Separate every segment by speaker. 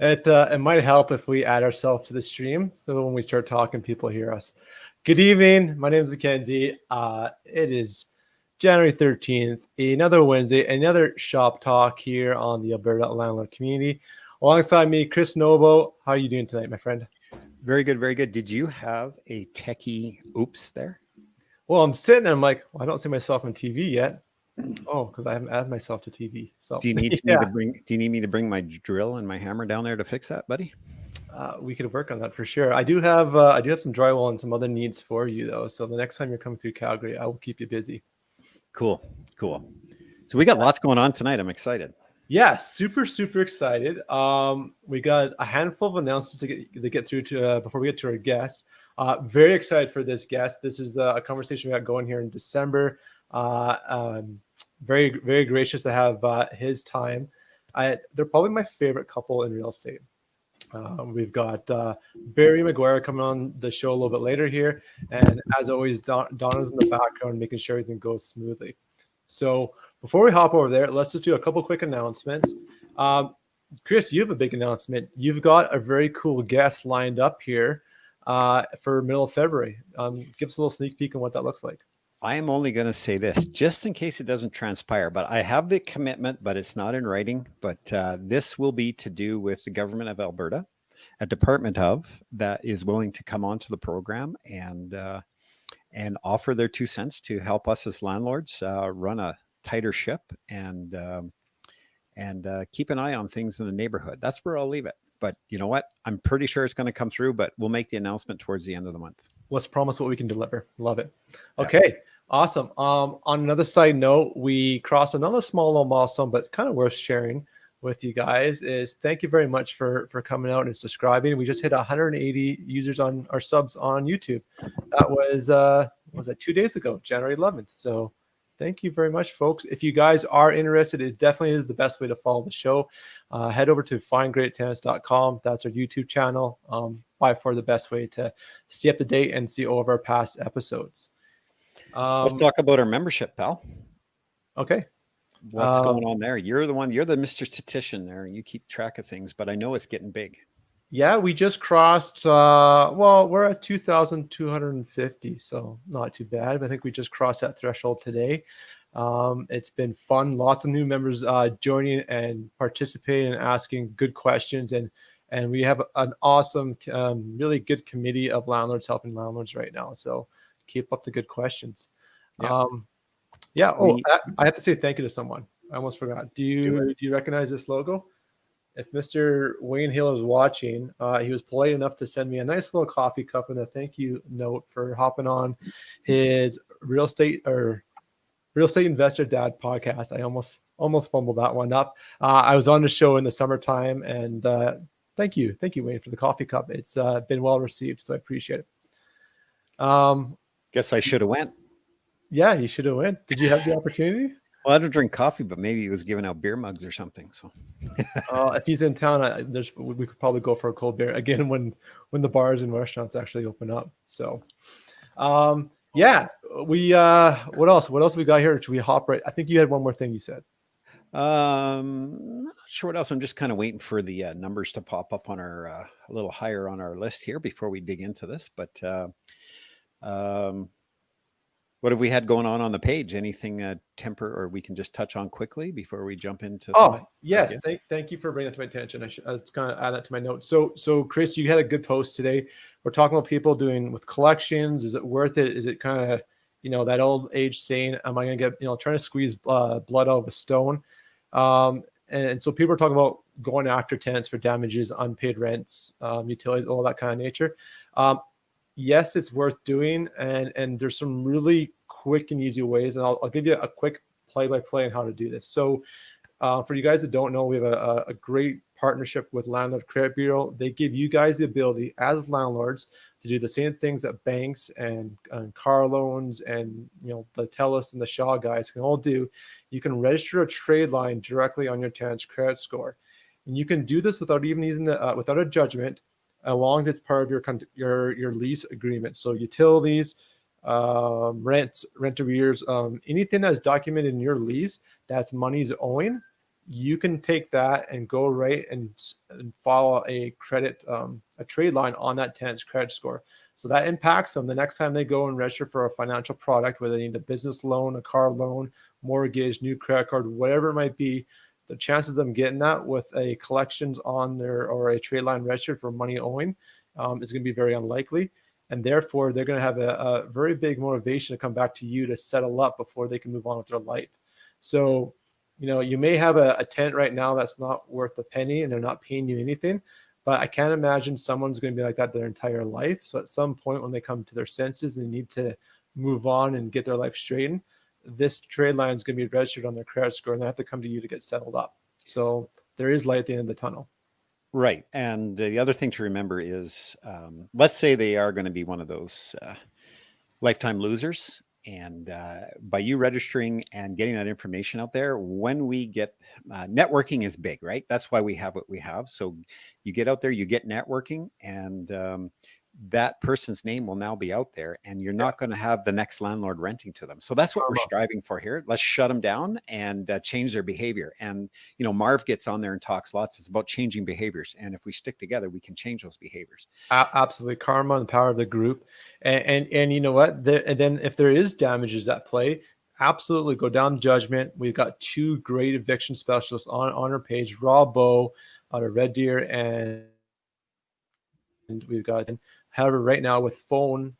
Speaker 1: It might help if we add ourselves to the stream so that when we start talking, people hear us. Good evening. My name is Mackenzie. It is January 13th, another Wednesday, another shop talk here on the Alberta Landlord community. Alongside me, Chris Novo. How are you doing tonight, my friend?
Speaker 2: Very good, very good. Did you have a techie oops there?
Speaker 1: Well, I'm sitting there. I'm like, well, I don't see myself on TV yet. Oh, because I haven't added myself to TV. So
Speaker 2: Do you need me to bring? Do you need me to bring my drill and my hammer down there to fix that, buddy?
Speaker 1: We could work on that for sure. I do have some drywall and some other needs for you though. So the next time you're coming through Calgary, I will keep you busy.
Speaker 2: Cool. So we got lots going on tonight. I'm excited.
Speaker 1: Yeah, super excited. We got a handful of announcements to get through to before we get to our guest. Very excited for this guest. This is a conversation we got going here in December. Very gracious to have his time. They're probably my favorite couple in real estate. We've got Barry McGuire coming on the show a little bit later here. And as always, Donna's in the background making sure everything goes smoothly. So before we hop over there, let's just do a couple quick announcements. Chris, you have a big announcement. You've got a very cool guest lined up here for middle of February. Give us a little sneak peek on what that looks like.
Speaker 2: I am only going to say this just in case it doesn't transpire, but I have the commitment, but it's not in writing. But this will be to do with the government of Alberta, a department of that is willing to come onto the program and offer their 2 cents to help us as landlords run a tighter ship and keep an eye on things in the neighborhood. That's where I'll leave it. But you know what? I'm pretty sure it's going to come through, but we'll make the announcement towards the end of the month.
Speaker 1: Let's promise what we can deliver. Love it. Okay. Yeah. Awesome. On another side note, we crossed another small little milestone, but kind of worth sharing with you guys is thank you very much for coming out and subscribing. We just hit 180 users on our subs on YouTube. That was that 2 days ago, January 11th. So thank you very much, folks. If you guys are interested, it definitely is the best way to follow the show. Head over to findgreattenants.com. That's our YouTube channel. By far the best way to stay up to date and see all of our past episodes.
Speaker 2: Let's talk about our membership, pal.
Speaker 1: Okay.
Speaker 2: What's going on there? You're the Mr. Statistician there, and you keep track of things, but I know it's getting big.
Speaker 1: Yeah, we just crossed, we're at 2,250, so not too bad. But I think we just crossed that threshold today. It's been fun. Lots of new members joining and participating and asking good questions. And we have an awesome, really good committee of landlords helping landlords right now. So keep up the good questions. Yeah. Oh, I have to say thank you to someone. I almost forgot. Do you recognize this logo? If Mr. Wayne Hill is watching, he was polite enough to send me a nice little coffee cup and a thank you note for hopping on his real estate investor dad podcast. I almost fumbled that one up. I was on the show in the summertime, and thank you, Wayne, for the coffee cup. It's been well received, so I appreciate it.
Speaker 2: Guess I should have went.
Speaker 1: Yeah, you should have went. Did you have the opportunity?
Speaker 2: Well, I don't drink coffee, but maybe he was giving out beer mugs or something. So,
Speaker 1: if he's in town, we could probably go for a cold beer again when the bars and restaurants actually open up. So, yeah, what else? What else we got here? Should we hop right? I think you had one more thing you said.
Speaker 2: I'm not sure what else. I'm just kind of waiting for the numbers to pop up on our a little higher on our list here before we dig into this. But what have we had going on the page? Anything or we can just touch on quickly before we jump into?
Speaker 1: Oh, yes. Thank you for bringing that to my attention. I was going to add that to my notes. So Chris, you had a good post today. We're talking about people doing with collections. Is it worth it? Is it kind of, that old age saying, am I going to get, trying to squeeze blood out of a stone? And so people are talking about going after tenants for damages, unpaid rents, utilities, all that kind of nature. Yes, it's worth doing, and there's some really quick and easy ways, and I'll give you a quick play-by-play on how to do this. So for you guys that don't know, we have a great partnership with Landlord Credit Bureau. They give you guys the ability as landlords to do the same things that banks and car loans and the TELUS and the Shaw guys can all do. You can register a trade line directly on your tenant's credit score, and you can do this without even using without a judgment, as long as it's part of your lease agreement. So utilities, rent arrears, anything that's documented in your lease that's money's owing, you can take that and go right and follow a credit, a trade line on that tenant's credit score. So that impacts them the next time they go and register for a financial product, whether they need a business loan, a car loan, mortgage, new credit card, whatever it might be. The chances of them getting that with a collections on their, or a trade line registered for money owing, is going to be very unlikely. And therefore, they're going to have a very big motivation to come back to you to settle up before they can move on with their life. So, you know, you may have a tenant right now that's not worth a penny and they're not paying you anything, but I can't imagine someone's going to be like that their entire life. So at some point when they come to their senses and they need to move on and get their life straightened, this trade line is going to be registered on their credit score and they have to come to you to get settled up. So there is light at the end of the tunnel.
Speaker 2: Right. And the other thing to remember is, let's say they are going to be one of those lifetime losers. And by you registering and getting that information out there, when we get networking is big, right? That's why we have what we have. So you get out there, you get networking, and that person's name will now be out there, and you're not going to have the next landlord renting to them. So that's what we're striving for here. Let's shut them down and change their behavior. And, you know, Marv gets on there and talks lots. It's about changing behaviors. And if we stick together, we can change those behaviors.
Speaker 1: Absolutely. Karma and the power of the group. And you know what? And then if there is damages at play, absolutely go down judgment. We've got 2 great eviction specialists on our page, Rob Bow out of Red Deer, and we've got, however, right now with phone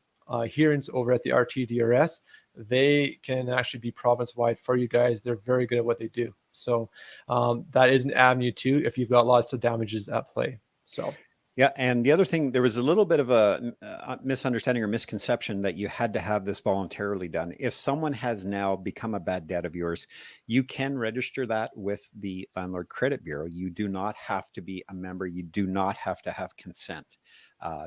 Speaker 1: hearings over at the RTDRS, they can actually be province-wide for you guys. They're very good at what they do. So that is an avenue too if you've got lots of damages at play. So.
Speaker 2: Yeah. And the other thing, there was a little bit of a misunderstanding or misconception that you had to have this voluntarily done. If someone has now become a bad debt of yours, you can register that with the Landlord Credit Bureau. You do not have to be a member. You do not have to have consent.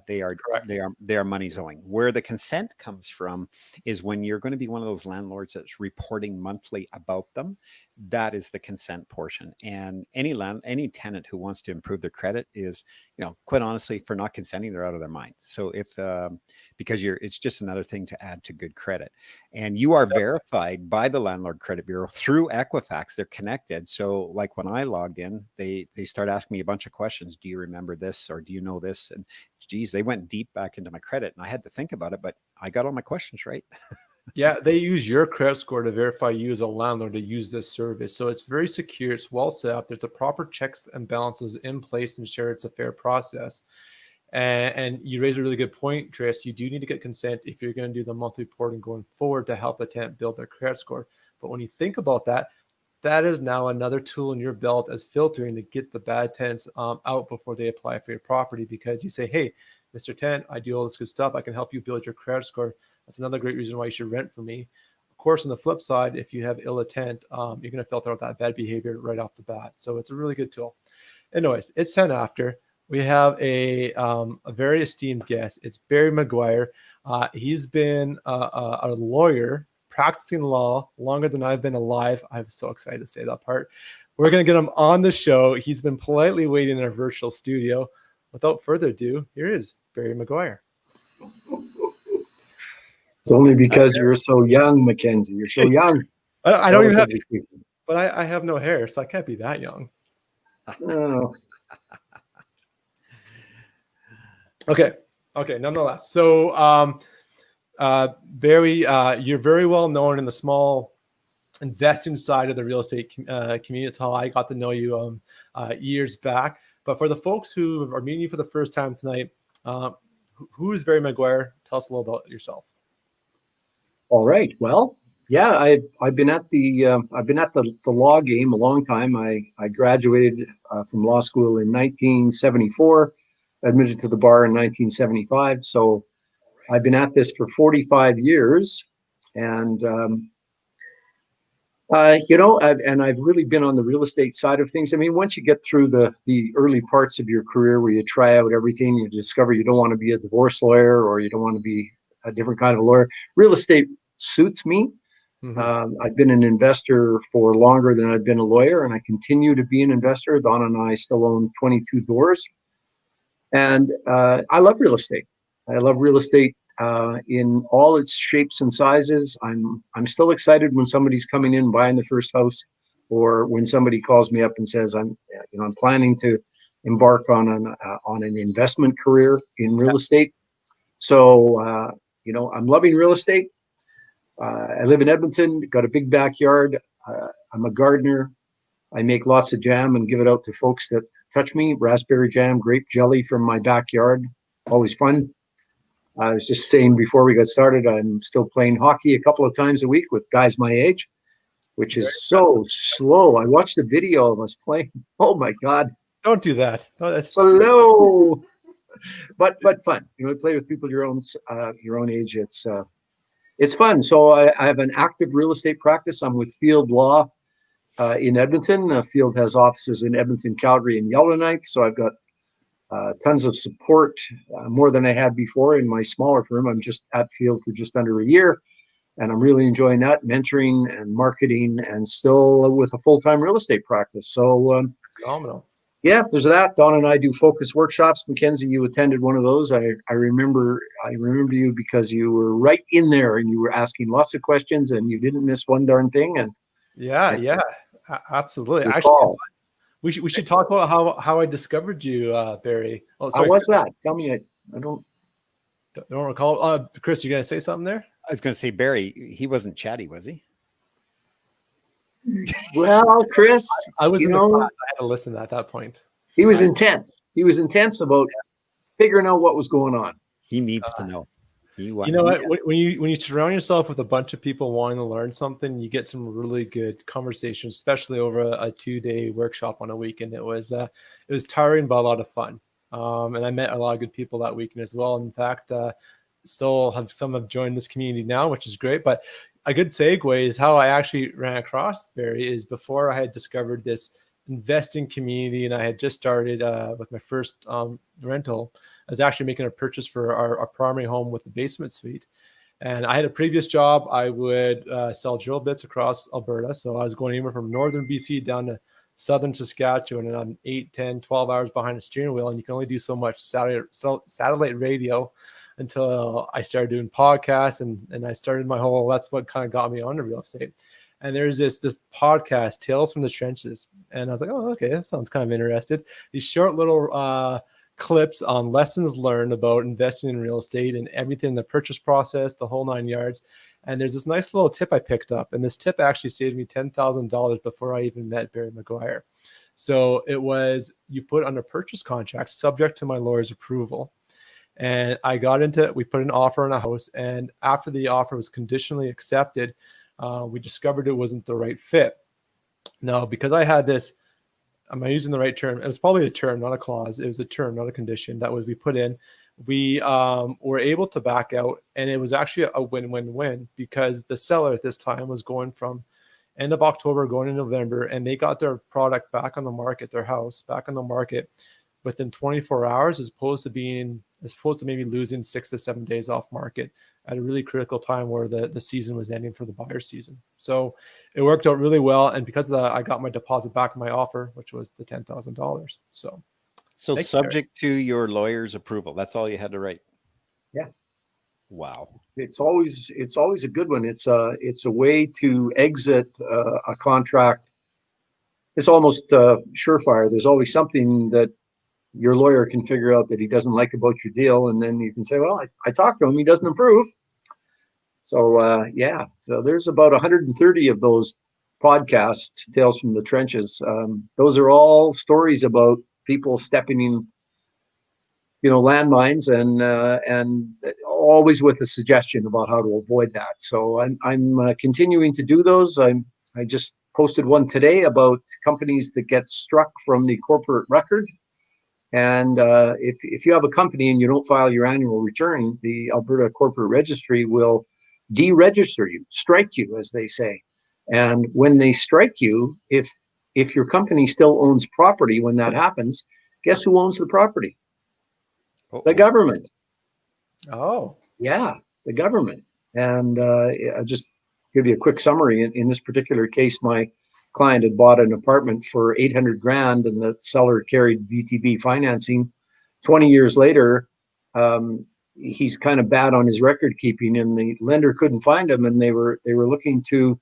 Speaker 2: They are money's owing. Where the consent comes from is when you're going to be one of those landlords that's reporting monthly about them. That is the consent portion. And any tenant who wants to improve their credit is, you know, quite honestly, for not consenting, they're out of their mind. So if because it's just another thing to add to good credit. And you are verified by the Landlord Credit Bureau through Equifax. They're connected. So like when I logged in, they start asking me a bunch of questions. Do you remember this, or do you know this? And geez, they went deep back into my credit, and I had to think about it, but I got all my questions right.
Speaker 1: Yeah, they use your credit score to verify you as a landlord to use this service. So it's very secure. It's well set up. There's a proper checks and balances in place to ensure it's a fair process. And you raise a really good point, Chris. You do need to get consent if you're going to do the monthly reporting going forward to help a tenant build their credit score. But when you think about that, that is now another tool in your belt as filtering to get the bad tenants out before they apply for your property, because you say, hey, Mr. Tenant, I do all this good stuff. I can help you build your credit score. That's another great reason why you should rent from me. Of course, on the flip side, if you have ill intent, you're going to filter out that bad behavior right off the bat. So it's a really good tool. Anyways, it's 10 after. We have a very esteemed guest. It's Barry McGuire. He's been a lawyer practicing law longer than I've been alive. I'm so excited to say that part. We're going to get him on the show. He's been politely waiting in our virtual studio. Without further ado, here is Barry McGuire.
Speaker 3: It's only because you're so young, Mackenzie. You're so young.
Speaker 1: I don't even have, but I have no hair, so I can't be that young.
Speaker 3: Oh.
Speaker 1: Okay. Nonetheless, so Barry, you're very well known in the small investing side of the real estate community. That's how I got to know you years back. But for the folks who are meeting you for the first time tonight, who is Barry McGuire? Tell us a little about yourself.
Speaker 3: All right. Well, yeah, I've been at the law game a long time. I graduated from law school in 1974, admitted to the bar in 1975. So I've been at this for 45 years, and I've really been on the real estate side of things. I mean, once you get through the early parts of your career where you try out everything, you discover you don't want to be a divorce lawyer or you don't want to be a different kind of lawyer. Real estate suits me. Mm-hmm. I've been an investor for longer than I've been a lawyer, and I continue to be an investor. Donna and I still own 22 doors. And I love real estate. I love real estate in all its shapes and sizes. I'm still excited when somebody's coming in buying the first house. or when somebody calls me up and says, I'm planning to embark on an investment career in real estate. So, I'm loving real estate. I live in Edmonton, got a big backyard. I'm a gardener. I make lots of jam and give it out to folks that touch me. Raspberry jam, grape jelly from my backyard. Always fun. I was just saying before we got started, I'm still playing hockey a couple of times a week with guys my age, which is so slow. I watched a video of us playing. Oh my God.
Speaker 1: Don't do that. No, that's
Speaker 3: Slow. But fun. Play with people your own age. It's fun. So I have an active real estate practice. I'm with Field Law in Edmonton. Field has offices in Edmonton, Calgary, and Yellowknife. So I've got tons of support, more than I had before in my smaller firm. I'm just at Field for just under a year, and I'm really enjoying that, mentoring and marketing, and still with a full-time real estate practice. So
Speaker 1: phenomenal.
Speaker 3: Yeah, there's that. Don and I do focus workshops. Mackenzie, you attended one of those. I remember you because you were right in there and you were asking lots of questions and you didn't miss one darn thing. And
Speaker 1: absolutely.
Speaker 3: Actually,
Speaker 1: we should talk about how I discovered you, Barry.
Speaker 3: Oh, sorry. How was that? Tell me. I don't
Speaker 1: recall. Chris, you gonna say something there?
Speaker 2: I was gonna say, Barry, he wasn't chatty, was he?
Speaker 3: Well, Chris,
Speaker 1: I was in the class. I had to listen at that point.
Speaker 3: He was intense. He was intense about figuring out what was going on.
Speaker 2: He needs to know.
Speaker 1: When you surround yourself with a bunch of people wanting to learn something, you get some really good conversations, especially over a 2-day workshop on a weekend. It was tiring but a lot of fun. And I met a lot of good people that weekend as well. In fact, some have joined this community now, which is great. But a good segue is how I actually ran across Barry is before I had discovered this investing community and I had just started with my first rental. I was actually making a purchase for our primary home with the basement suite. And I had a previous job. I would sell drill bits across Alberta. So I was going anywhere from northern BC down to southern Saskatchewan, and I'm 8, 10, 12 hours behind a steering wheel. And you can only do so much satellite radio until I started doing podcasts and I started my whole, that's what kind of got me onto real estate. And there's this podcast, Tales from the Trenches. And I was like, oh, okay, that sounds kind of interesting. These short little clips on lessons learned about investing in real estate and everything, the purchase process, the whole 9 yards. And there's this nice little tip I picked up. And this tip actually saved me $10,000 before I even met Barry McGuire. So it was, you put under purchase contract subject to my lawyer's approval. And I got into it. We put an offer on a house. And after the offer was conditionally accepted, we discovered it wasn't the right fit. Now, because I had this, am I using the right term? It was probably a term, not a clause. It was a term, not a condition. That was we put in. We were able to back out. And it was actually a win-win-win because the seller at this time was going from end of October going into November. And they got their product back on the market, their house back on the market within 24 hours as opposed to maybe losing 6 to 7 days off market at a really critical time where the season was ending for the buyer season. So it worked out really well. And because of that, I got my deposit back in my offer, which was the $10,000. So
Speaker 2: subject to your lawyer's approval. That's all you had to write.
Speaker 3: Yeah.
Speaker 2: Wow.
Speaker 3: It's always a good one. It's a way to exit a contract. It's almost surefire. There's always something that your lawyer can figure out that he doesn't like about your deal. And then you can say, well, I talked to him. He doesn't approve. So, so there's about 130 of those podcasts, Tales from the Trenches. Those are all stories about people stepping in, landmines and always with a suggestion about how to avoid that. So I'm continuing to do those. I just posted one today about companies that get struck from the corporate record. And if you have a company and you don't file your annual return, the Alberta Corporate Registry will deregister you, strike you, as they say. And when they strike you, if your company still owns property when that happens, guess who owns the property? Uh-oh. The government.
Speaker 1: Oh.
Speaker 3: Yeah, the government. And I'll just give you a quick summary. In this particular case, my client had bought an apartment for $800,000 and the seller carried VTB financing. 20 years later, he's kind of bad on his record keeping and the lender couldn't find him and they were looking to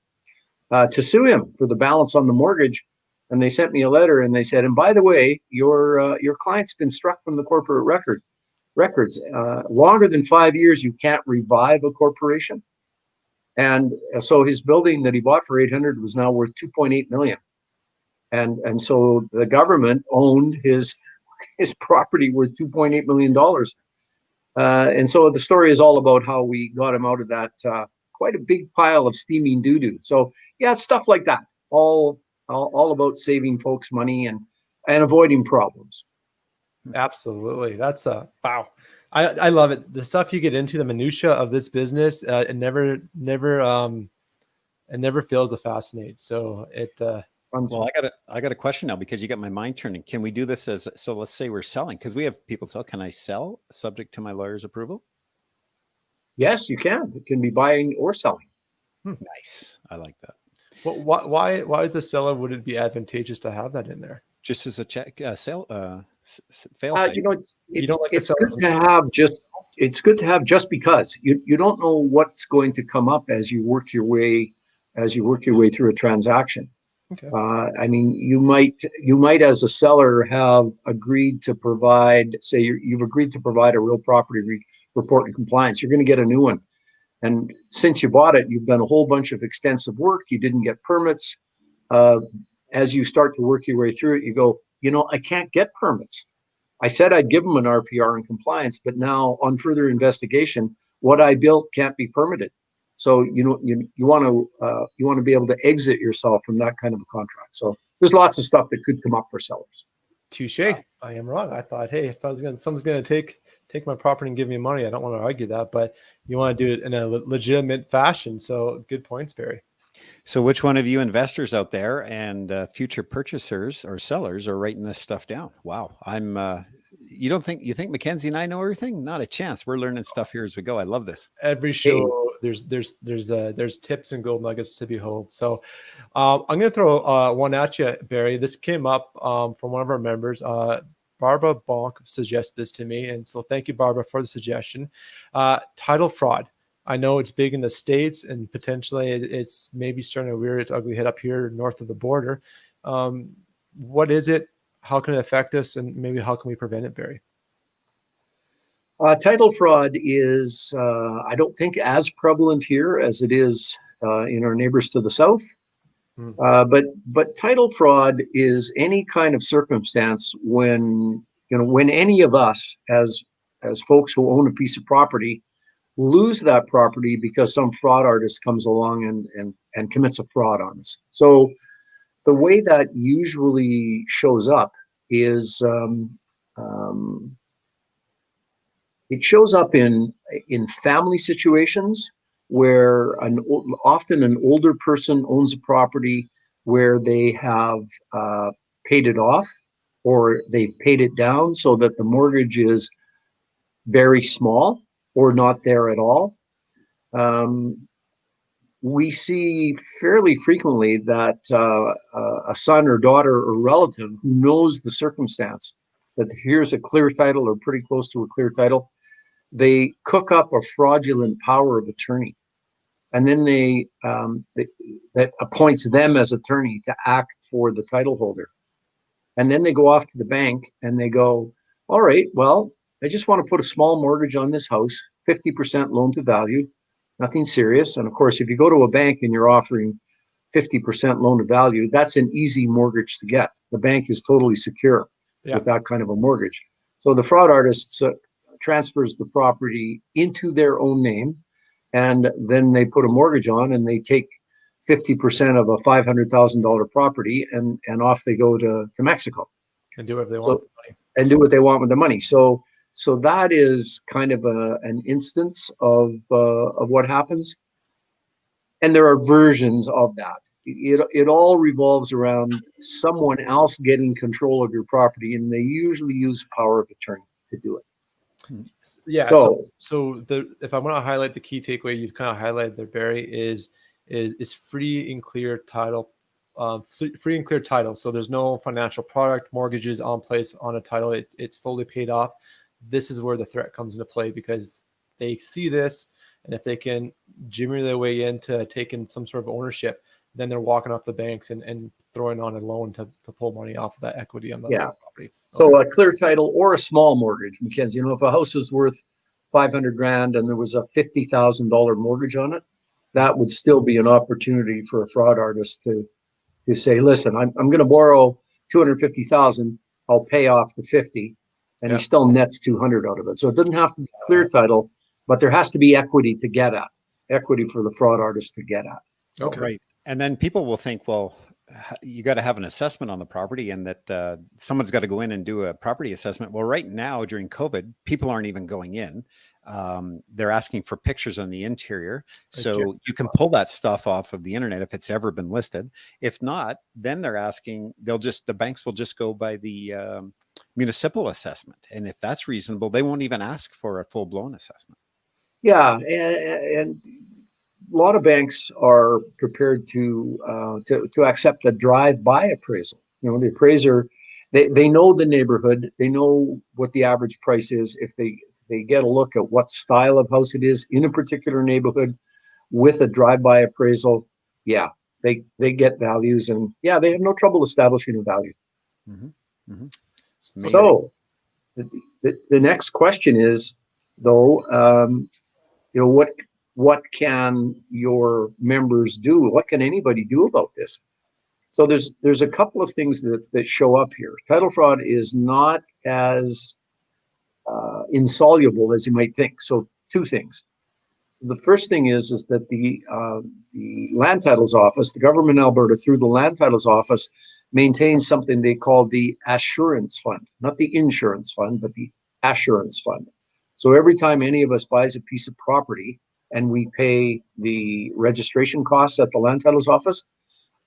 Speaker 3: to sue him for the balance on the mortgage. And they sent me a letter and they said, and by the way, your client's been struck from the corporate records. Longer than 5 years, you can't revive a corporation. And so his building that he bought for 800 was now worth 2.8 million. And so the government owned his property worth $2.8 million. And so the story is all about how we got him out of that quite a big pile of steaming doo-doo. So yeah, it's stuff like that. All about saving folks money and avoiding problems.
Speaker 1: Absolutely. That's wow. I love it. The stuff you get into, the minutia of this business, it never fails to fascinate. So it
Speaker 2: well, I got a question now, because you got my mind turning. Can we do this as, so let's say we're selling, because we have people sell. Can I sell subject to my lawyer's approval?
Speaker 3: Yes, you can. It can be buying or selling.
Speaker 2: Nice. I like that.
Speaker 1: Well, why as a seller would it be advantageous to have that in there?
Speaker 2: Just as a check fail
Speaker 3: You know,
Speaker 1: You don't like
Speaker 3: it's good to have just because you don't know what's going to come up as you work your way through a transaction.
Speaker 1: Okay.
Speaker 3: I mean, you might as a seller have agreed to provide, say you've agreed to provide a real property report and compliance. You're going to get a new one. And since you bought it, you've done a whole bunch of extensive work. You didn't get permits. As you start to work your way through it, you go, I can't get permits. I said I'd give them an RPR and compliance, but now on further investigation, what I built can't be permitted. So you want to be able to exit yourself from that kind of a contract. So there's lots of stuff that could come up for sellers.
Speaker 1: Touche. I am wrong. I thought, hey, if someone's going to take my property and give me money, I don't want to argue that, but you want to do it in a legitimate fashion. So good points, Barry.
Speaker 2: So which one of you investors out there and future purchasers or sellers are writing this stuff down? Wow. You think Mackenzie and I know everything? Not a chance. We're learning stuff here as we go. I love this.
Speaker 1: Every show, there's tips and gold nuggets to behold. So I'm going to throw one at you, Barry. This came up from one of our members. Barbara Bonk suggested this to me. And so thank you, Barbara, for the suggestion. Title fraud. I know it's big in the States, and potentially it's maybe starting to rear its ugly head up here north of the border. What is it? How can it affect us? And maybe how can we prevent it, Barry?
Speaker 3: Title fraud is, I don't think, as prevalent here as it is in our neighbors to the south. But title fraud is any kind of circumstance when any of us as folks who own a piece of property lose that property because some fraud artist comes along and commits a fraud on us. So the way that usually shows up is it shows up in family situations where often an older person owns a property where they have paid it off, or they've paid it down so that the mortgage is very small or not there at all. We see fairly frequently that a son or daughter or relative who knows the circumstance that here's a clear title or pretty close to a clear title, they cook up a fraudulent power of attorney, and then that appoints them as attorney to act for the title holder. And then they go off to the bank and they go, all right, well, I just want to put a small mortgage on this house, 50% loan to value, nothing serious. And of course, if you go to a bank and you're offering 50% loan to value, that's an easy mortgage to get. The bank is totally secure with that kind of a mortgage. So the fraud artist transfers the property into their own name, and then they put a mortgage on and they take 50% of a $500,000 property and off they go to Mexico.
Speaker 1: And do whatever they want with the money.
Speaker 3: And do what they want with the money. So that is kind of an instance of what happens. And there are versions of that. It all revolves around someone else getting control of your property, and they usually use power of attorney to do it.
Speaker 1: Yeah. So if I want to highlight the key takeaway you've kind of highlighted there, Barry, is free and clear title. Free and clear title. So there's no financial product, mortgages on place on a title. It's fully paid off. This is where the threat comes into play, because they see this, and if they can jimmy their way into taking some sort of ownership, then they're walking off the banks and throwing on a loan to pull money off of that equity on the
Speaker 3: Yeah.
Speaker 1: property.
Speaker 3: So a clear title or a small mortgage, Mackenzie. If a house was worth 500 grand and there was a $50,000 mortgage on it, that would still be an opportunity for a fraud artist to say, listen, I'm going to borrow 250,000. I'll pay off the 50, and he still nets 200 out of it. So it doesn't have to be clear title, but there has to be equity to get at, equity for the fraud artist to get at. So,
Speaker 2: Right. And then people will think, well, you got to have an assessment on the property, and that someone's got to go in and do a property assessment. Well, right now during COVID, people aren't even going in. They're asking for pictures on the interior. So you can pull that stuff off of the internet if it's ever been listed. If not, then they're asking, the banks will just go by the municipal assessment. And if that's reasonable, they won't even ask for a full blown assessment.
Speaker 3: Yeah. And a lot of banks are prepared to accept a drive-by appraisal. The appraiser, they know the neighborhood, they know what the average price is. If they get a look at what style of house it is in a particular neighborhood with a drive-by appraisal, they get values, and they have no trouble establishing a value.
Speaker 2: Mm-hmm. Mm-hmm.
Speaker 3: So the next question is, though, what can your members do? What can anybody do about this? So there's a couple of things that show up here. Title fraud is not as insoluble as you might think. So two things. So the first thing is that the Land Titles Office, the government of Alberta, through the Land Titles Office, maintains something they call the assurance fund, not the insurance fund, but the assurance fund. So every time any of us buys a piece of property and we pay the registration costs at the Land Titles Office,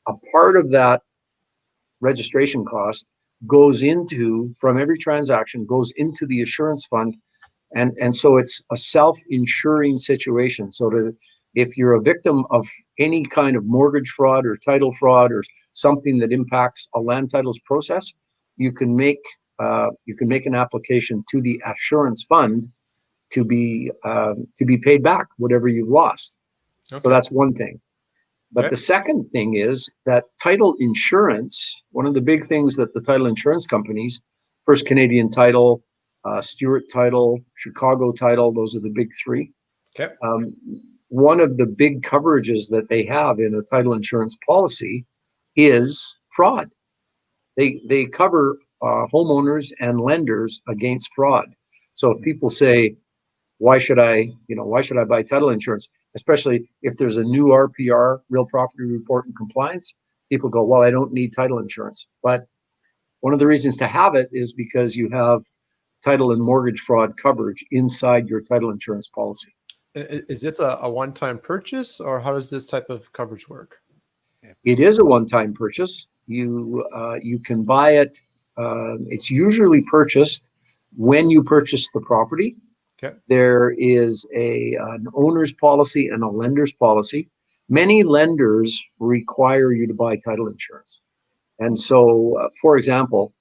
Speaker 3: a part of that registration cost goes into, from every transaction, goes into the assurance fund. And so it's a self-insuring situation. So that if you're a victim of any kind of mortgage fraud or title fraud or something that impacts a land titles process, you can make an application to the assurance fund to be paid back whatever you've lost. Okay. So that's one thing. But the second thing is that title insurance, one of the big things that the title insurance companies, First Canadian Title, Stewart Title, Chicago Title, those are the big three.
Speaker 1: Okay.
Speaker 3: One of the big coverages that they have in a title insurance policy is fraud. They cover homeowners and lenders against fraud. So if people say, why should I buy title insurance? Especially if there's a new RPR, real property report and compliance, people go, well, I don't need title insurance. But one of the reasons to have it is because you have title and mortgage fraud coverage inside your title insurance policy.
Speaker 1: Is this a one-time purchase, or how does this type of coverage work?
Speaker 3: It is a one-time purchase. You can buy it. It's usually purchased when you purchase the property.
Speaker 1: Okay.
Speaker 3: There is an owner's policy and a lender's policy. Many lenders require you to buy title insurance. And so, for example,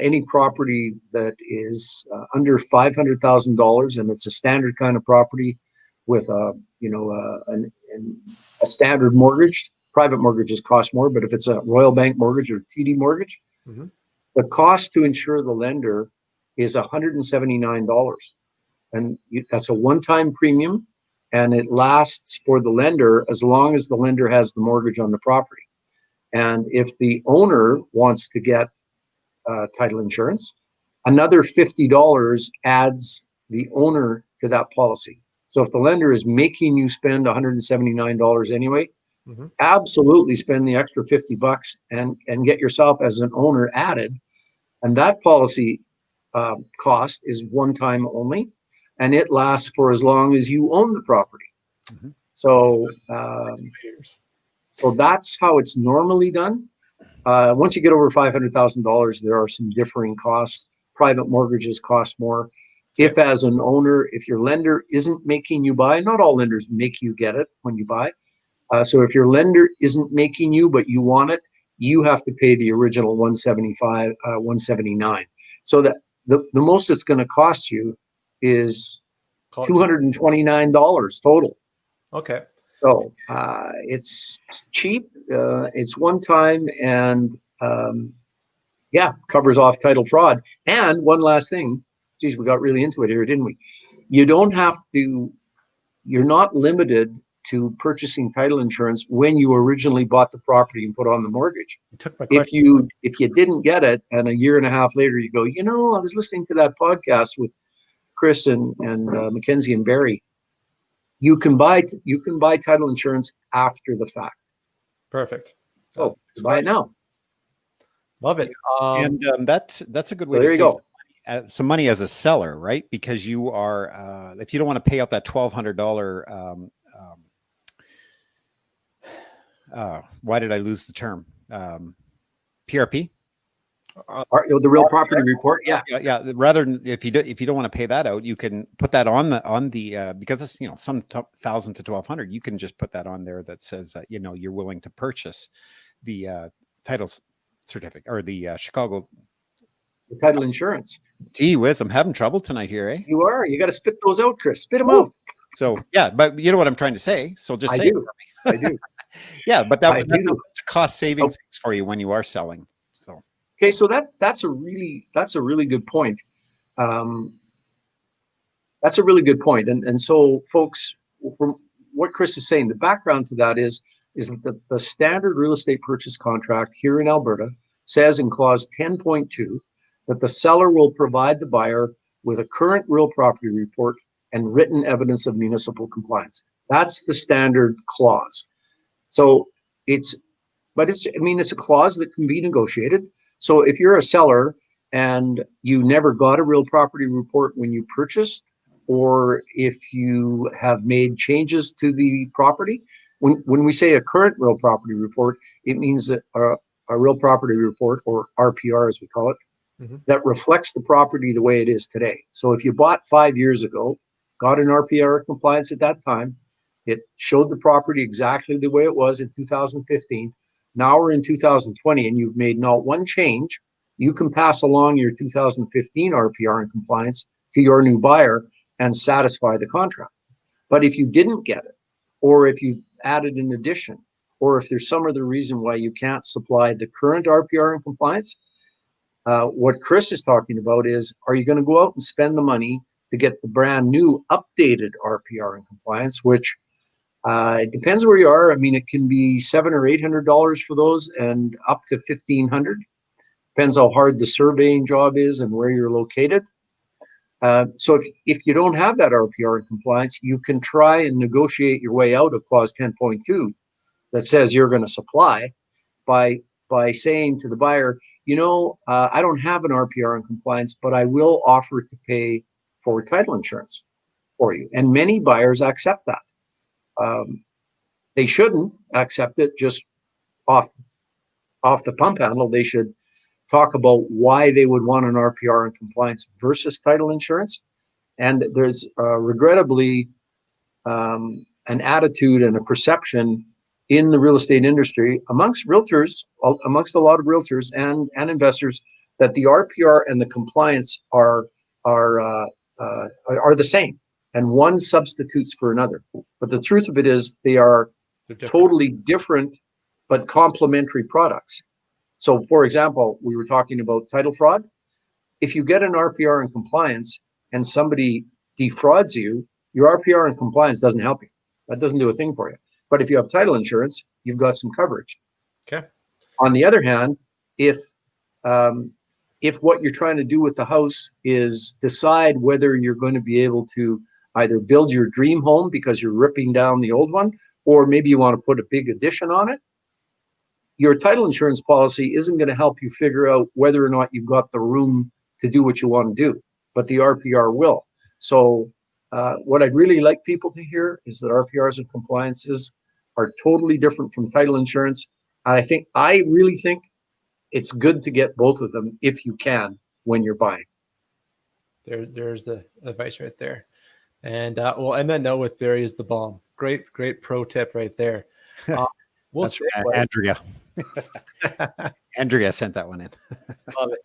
Speaker 3: any property that is under $500,000 and it's a standard kind of property with a standard mortgage, private mortgages cost more, but if it's a Royal Bank mortgage or TD mortgage, the cost to insure the lender is $179. And that's a one-time premium, and it lasts for the lender as long as the lender has the mortgage on the property. And if the owner wants to get title insurance, another $50 adds the owner to that policy. So if the lender is making you spend $179 anyway, absolutely spend the extra $50 and get yourself as an owner added. And that policy cost is one time only, and it lasts for as long as you own the property. So that's how it's normally done. Once you get over $500,000, there are some differing costs. Private mortgages cost more. If as an owner, if your lender isn't making you buy, not all lenders make you get it when you buy. So if your lender isn't making you, but you want it, you have to pay the original $175, $179. So that the most it's going to cost you is $229 total.
Speaker 1: Okay.
Speaker 3: So it's cheap, it's one time, and yeah, covers off title fraud. And one last thing, geez, we got really into it here, didn't we? You don't have to, you're not limited to purchasing title insurance when you originally bought the property and put on the mortgage.
Speaker 1: You took my question.
Speaker 3: If you didn't get it, and a year and a half later you go, you know, I was listening to that podcast with Chris and Mackenzie and Barry. You can buy title insurance after the fact.
Speaker 1: Perfect.
Speaker 3: So buy it now.
Speaker 1: Love it.
Speaker 2: And that's a good
Speaker 3: So
Speaker 2: way
Speaker 3: there
Speaker 2: to
Speaker 3: you
Speaker 2: save
Speaker 3: go.
Speaker 2: some money as a seller, right? Because you are, if you don't want to pay out that $1,200, why did I lose the term? PRP.
Speaker 3: The real property report, yeah.
Speaker 2: Yeah. Rather than if you don't want to pay that out, you can put that on the because it's, you know, some $1,000 to $1,200. You can just put that on there that says you know, you're willing to purchase the title certificate or the Chicago
Speaker 3: The title insurance.
Speaker 2: Gee whiz, I'm having trouble tonight here, eh?
Speaker 3: You are. You got to spit those out, Chris. Spit them out.
Speaker 2: So yeah, but you know what I'm trying to say. So just
Speaker 3: I
Speaker 2: say
Speaker 3: do. I do.
Speaker 2: yeah, but
Speaker 3: I
Speaker 2: that's
Speaker 3: do.
Speaker 2: a cost savings for you when you are selling. So
Speaker 3: Okay, so that's a really good point. That's a really good point. And so, folks, from what Chris is saying, the background to that is that the standard real estate purchase contract here in Alberta says in clause 10.2 that the seller will provide the buyer with a current real property report and written evidence of municipal compliance. That's the standard clause. So it's a clause that can be negotiated. So if you're a seller and you never got a real property report when you purchased, or if you have made changes to the property, when we say a current real property report, it means that a real property report, or RPR as we call it, that reflects the property the way it is today. So if you bought 5 years ago, got an RPR compliance at that time, it showed the property exactly the way it was in 2015. Now we're in 2020 and you've made not one change. You can pass along your 2015 RPR and compliance to your new buyer and satisfy the contract. But if you didn't get it, or if you added an addition, or if there's some other reason why you can't supply the current RPR and compliance, what Chris is talking about is, are you going to go out and spend the money to get the brand new updated RPR and compliance, which it depends where you are. I mean, it can be $700 or $800 for those, and up to $1,500. Depends how hard the surveying job is and where you're located. So if you don't have that RPR and compliance, you can try and negotiate your way out of clause 10.2 that says you're going to supply by saying to the buyer, you know, I don't have an RPR and compliance, but I will offer to pay for title insurance for you. And many buyers accept that. They shouldn't accept it just off the pump handle. They should talk about why they would want an RPR and compliance versus title insurance. And there's regrettably an attitude and a perception in the real estate industry amongst realtors, amongst a lot of realtors and investors, that the RPR and the compliance are the same, and one substitutes for another. But the truth of it is they are totally different but complementary products. So, for example, we were talking about title fraud. If you get an RPR and compliance and somebody defrauds you, your RPR and compliance doesn't help you. That doesn't do a thing for you. But if you have title insurance, you've got some coverage.
Speaker 1: Okay.
Speaker 3: On the other hand, if what you're trying to do with the house is decide whether you're going to be able to either build your dream home because you're ripping down the old one, or maybe you want to put a big addition on it, your title insurance policy isn't going to help you figure out whether or not you've got the room to do what you want to do, but the RPR will. So what I'd really like people to hear is that RPRs and compliances are totally different from title insurance. I really think it's good to get both of them if you can when you're buying.
Speaker 1: There's the advice right there. And we'll end that note with Barry is the bomb. Great pro tip right there.
Speaker 2: That's Andrea. Andrea sent that one in.
Speaker 1: Love it.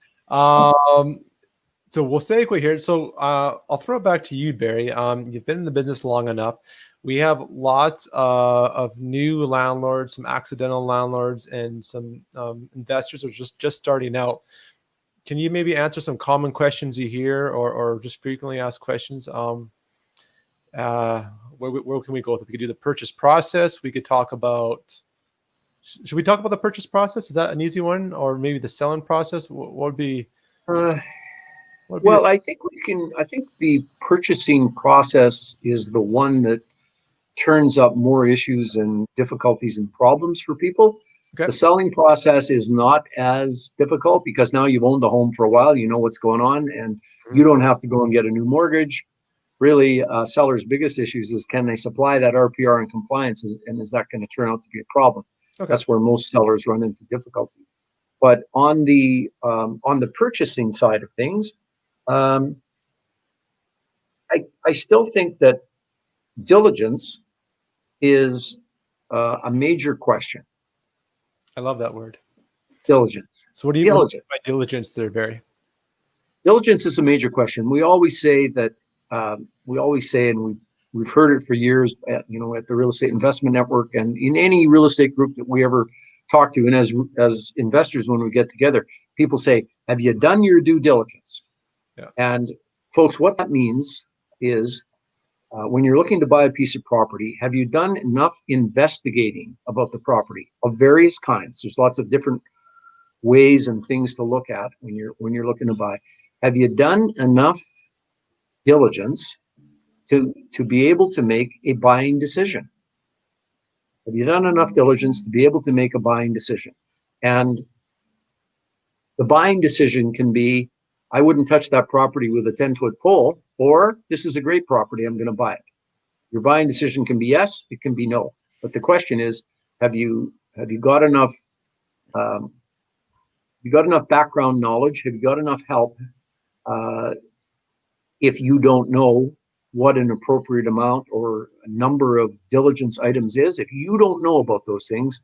Speaker 1: So we'll segue here. So I'll throw it back to you, Barry. You've been in the business long enough. we have lots of new landlords, some accidental landlords, and some investors who are just starting out. Can you maybe answer some common questions you hear, or just frequently asked questions? Where can we go with it? We could do the purchase process. We could talk about, should we talk about the purchase process? Is that an easy one? Or maybe the selling process? What would be?
Speaker 3: Well, I think I think the purchasing process is the one that turns up more issues and difficulties and problems for people.
Speaker 1: Okay.
Speaker 3: The selling process is not as difficult because now you've owned the home for a while, you know what's going on, and you don't have to go and get a new mortgage. Really, sellers' biggest issues is, can they supply that RPR and compliance, and is that going to turn out to be a problem?
Speaker 1: Okay.
Speaker 3: That's where most sellers run into difficulty. But on the purchasing side of things, I still think that diligence is a major question.
Speaker 1: I love that word.
Speaker 3: Diligence.
Speaker 1: So what do you mean
Speaker 3: Diligence.
Speaker 1: by diligence there, Barry?
Speaker 3: Diligence is a major question. We always say that, and we've heard it for years at the Real Estate Investment Network and in any real estate group that we ever talk to. And as investors, when we get together, people say, have you done your due diligence?
Speaker 1: Yeah.
Speaker 3: And folks, what that means is, when you're looking to buy a piece of property, have you done enough investigating about the property of various kinds? There's lots of different ways and things to look at when you're looking to buy. Have you done enough diligence to be able to make a buying decision? Have you done enough diligence to be able to make a buying decision? And the buying decision can be, I wouldn't touch that property with a 10-foot pole, or this is a great property, I'm going to buy it. Your buying decision can be yes, it can be no. But the question is, have you got enough background knowledge? Have you got enough help? If you don't know what an appropriate amount or a number of diligence items is, if you don't know about those things,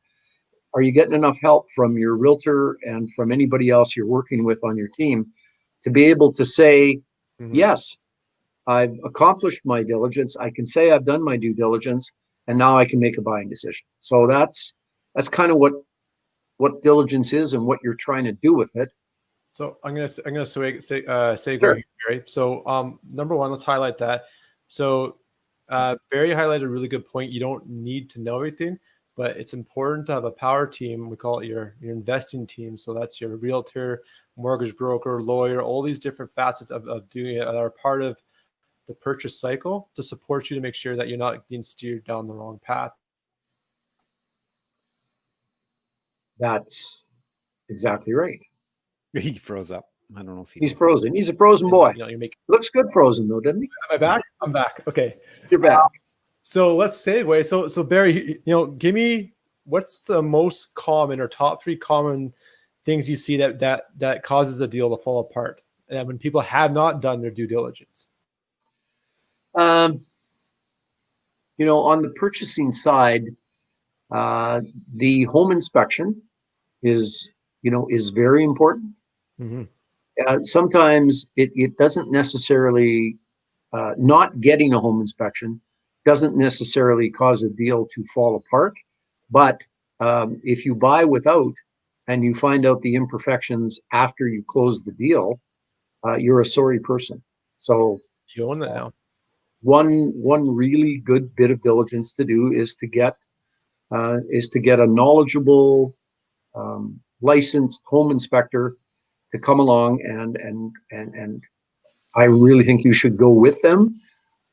Speaker 3: are you getting enough help from your realtor and from anybody else you're working with on your team to be able to say, yes, I've accomplished my diligence. I can say I've done my due diligence, and now I can make a buying decision. So that's kind of what diligence is and what you're trying to do with it.
Speaker 1: So I'm gonna segue
Speaker 3: Sure.
Speaker 1: here, Barry. So number one, let's highlight that. So Barry highlighted a really good point. You don't need to know everything, but it's important to have a power team. We call it your investing team. So that's your realtor, mortgage broker, lawyer, all these different facets of doing it that are part of the purchase cycle to support you to make sure that you're not being steered down the wrong path.
Speaker 3: That's exactly right.
Speaker 2: He froze up. I don't know if
Speaker 3: He's frozen. He's a frozen boy.
Speaker 1: You make.
Speaker 3: Looks good frozen though, doesn't he?
Speaker 1: Am I back? I'm back. Okay.
Speaker 3: You're back.
Speaker 1: So let's segue. So Barry, give me what's the most common or top 3 common things you see that causes a deal to fall apart, and when people have not done their due diligence.
Speaker 3: On the purchasing side, the home inspection is very important. Sometimes it doesn't necessarily, not getting a home inspection doesn't necessarily cause a deal to fall apart. But if you buy without and you find out the imperfections after you close the deal, you're a sorry person. So
Speaker 1: You own that now.
Speaker 3: one really good bit of diligence to do is to get a knowledgeable, licensed home inspector to come along and I really think you should go with them.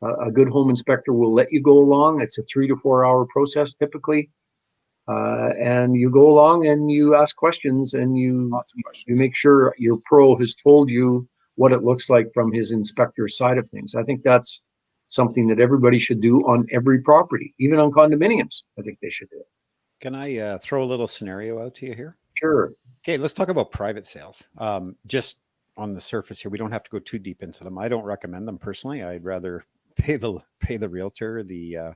Speaker 3: A good home inspector will let you go along. It's a 3 to 4 hour process typically, and you go along and you ask questions and you make sure your pro has told you what it looks like from his inspector side of things. I think that's something that everybody should do on every property, even on condominiums. I think they should do it.
Speaker 2: Can I throw a little scenario out to you here?
Speaker 3: Sure.
Speaker 2: Okay, let's talk about private sales. Just on the surface here, we don't have to go too deep into them. I don't recommend them personally. I'd rather pay the realtor, the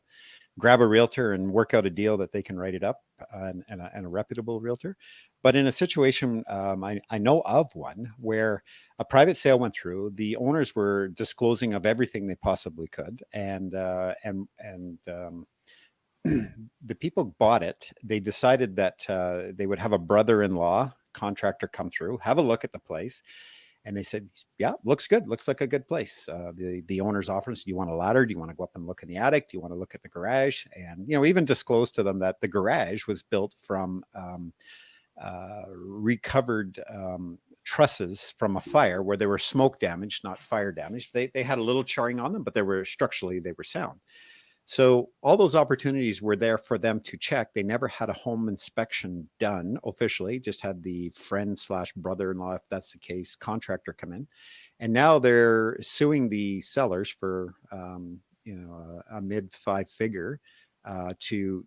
Speaker 2: grab a realtor and work out a deal that they can write it up, and a reputable realtor. But in a situation, I know of one where a private sale went through. The owners were disclosing of everything they possibly could, and the people bought it. They decided that they would have a brother-in-law contractor come through, have a look at the place. And they said, yeah, looks good. Looks like a good place. The owner's offers, do you want a ladder? Do you want to go up and look in the attic? Do you want to look at the garage? And, even disclosed to them that the garage was built from recovered trusses from a fire where they were smoke damaged, not fire damaged. They had a little charring on them, but they were sound. So all those opportunities were there for them to check. They never had a home inspection done officially, just had the friend / brother-in-law, if that's the case, contractor come in. And now they're suing the sellers for, a mid 5-figure to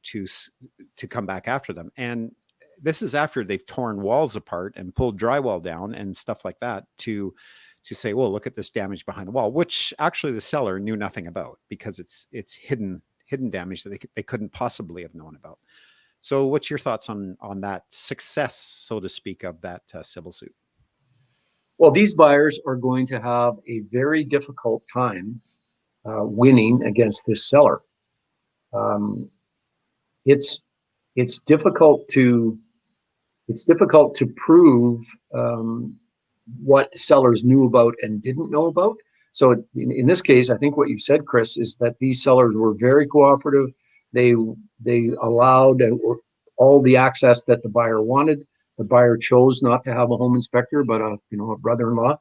Speaker 2: come back after them. And this is after they've torn walls apart and pulled drywall down and stuff like that to say, well, look at this damage behind the wall, which actually the seller knew nothing about because it's hidden damage that they couldn't possibly have known about. So what's your thoughts on that success, so to speak, of that civil suit?
Speaker 3: Well, these buyers are going to have a very difficult time winning against this seller. It's difficult to prove what sellers knew about and didn't know about. So in this case, I think what you said, Chris, is that these sellers were very cooperative. They allowed all the access that the buyer wanted. The buyer chose not to have a home inspector, but a brother-in-law.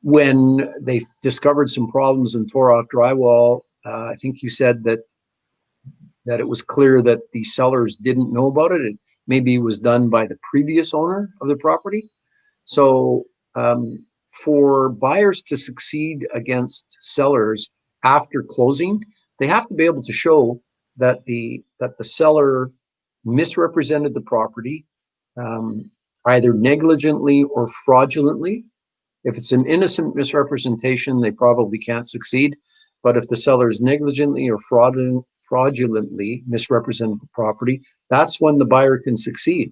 Speaker 3: When they discovered some problems and tore off drywall, I think you said that it was clear that the sellers didn't know about it. It maybe was done by the previous owner of the property. So for buyers to succeed against sellers after closing, they have to be able to show that the seller misrepresented the property, either negligently or fraudulently. If it's an innocent misrepresentation, they probably can't succeed. But if the seller is negligently or fraudulently misrepresented the property, that's when the buyer can succeed.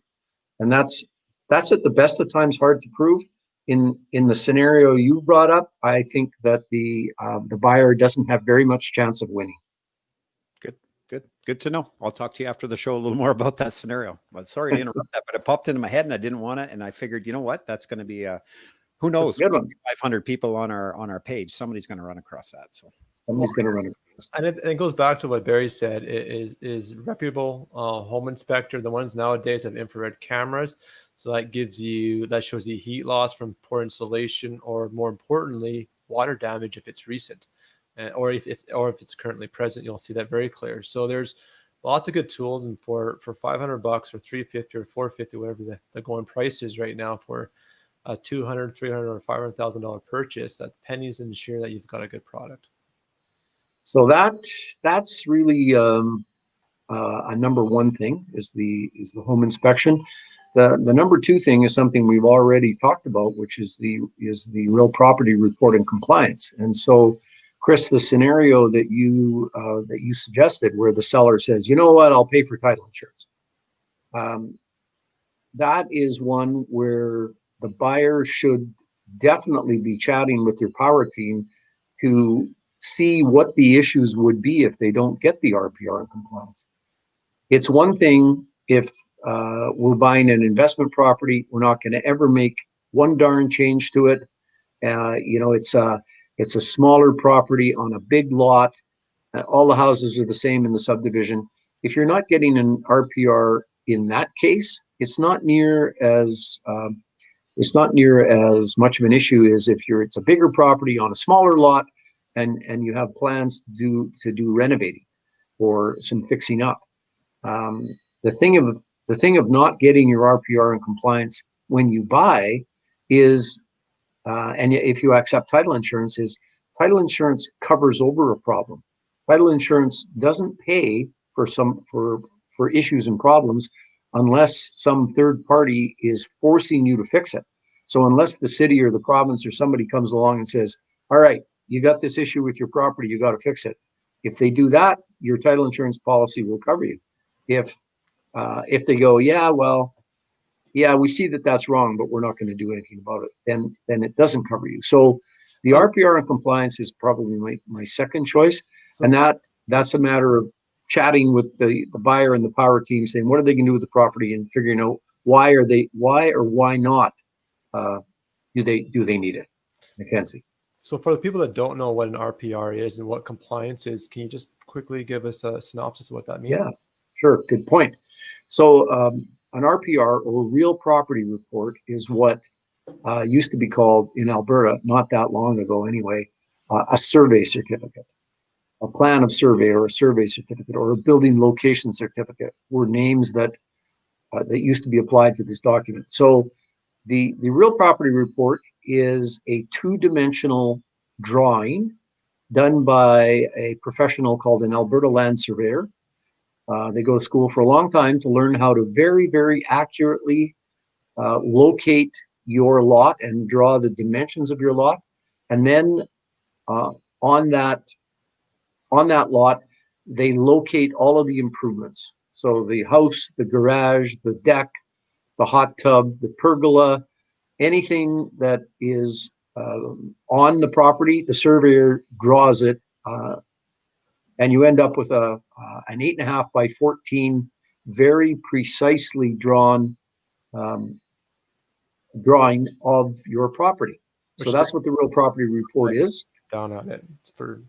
Speaker 3: And that's at the best of times hard to prove. In the scenario you've brought up, I think that the buyer doesn't have very much chance of winning.
Speaker 2: Good to know. I'll talk to you after the show a little more about that scenario. But sorry to interrupt that, but it popped into my head and I didn't want it. And I figured, you know what, that's going to be who knows, 500 people on our page. Somebody's going to run across that. So
Speaker 3: somebody's going to run across.
Speaker 1: And it goes back to what Barry said, is reputable home inspector. The ones nowadays have infrared cameras. So that shows you heat loss from poor insulation, or more importantly, water damage if it's recent. Or if it's currently present, you'll see that very clear. So there's lots of good tools, and for $500 or $350 or $450, whatever the going price is right now for a $200,000, $300,000 or $500,000 purchase, that's pennies in ensure that you've got a good product.
Speaker 3: So that's really a number one thing is the home inspection. The number two thing is something we've already talked about, which is the real property report and compliance. And so, Chris, the scenario that you suggested, where the seller says, you know what, I'll pay for title insurance. That is one where the buyer should definitely be chatting with your power team to see what the issues would be if they don't get the RPR and compliance. It's one thing if we're buying an investment property, we're not going to ever make one darn change to it. It's a smaller property on a big lot. All the houses are the same in the subdivision. If you're not getting an RPR in that case, it's not near as much of an issue as if it's a bigger property on a smaller lot, and you have plans to do renovating or some fixing up. The thing of not getting your RPR and compliance when you buy is, and if you accept title insurance, is title insurance covers over a problem. Title insurance doesn't pay for issues and problems unless some third party is forcing you to fix it. So unless the city or the province or somebody comes along and says, all right, you got this issue with your property, you got to fix it. If they do that, your title insurance policy will cover you. If they go, yeah, well, yeah, we see that that's wrong, but we're not going to do anything about it, then it doesn't cover you. So the RPR and compliance is probably my second choice. And that's a matter of chatting with the buyer and the power team, saying, what are they going to do with the property, and figuring out why or why not do they need it. Mackenzie.
Speaker 1: So for the people that don't know what an RPR is and what compliance is, can you just quickly give us a synopsis of what that means?
Speaker 3: Yeah, sure. Good point. So an RPR, or real property report, is what used to be called in Alberta, not that long ago anyway, a survey certificate. A plan of survey, or a survey certificate, or a building location certificate were names that used to be applied to this document. So the real property report is a two-dimensional drawing done by a professional called an Alberta land surveyor. They go to school for a long time to learn how to very, very accurately locate your lot and draw the dimensions of your lot. And then on that lot, they locate all of the improvements. So the house, the garage, the deck, the hot tub, the pergola, anything that is on the property, the surveyor draws it, and you end up with an 8.5 by 14, very precisely drawn drawing of your property. So that's what the real property report is.
Speaker 1: Down on it for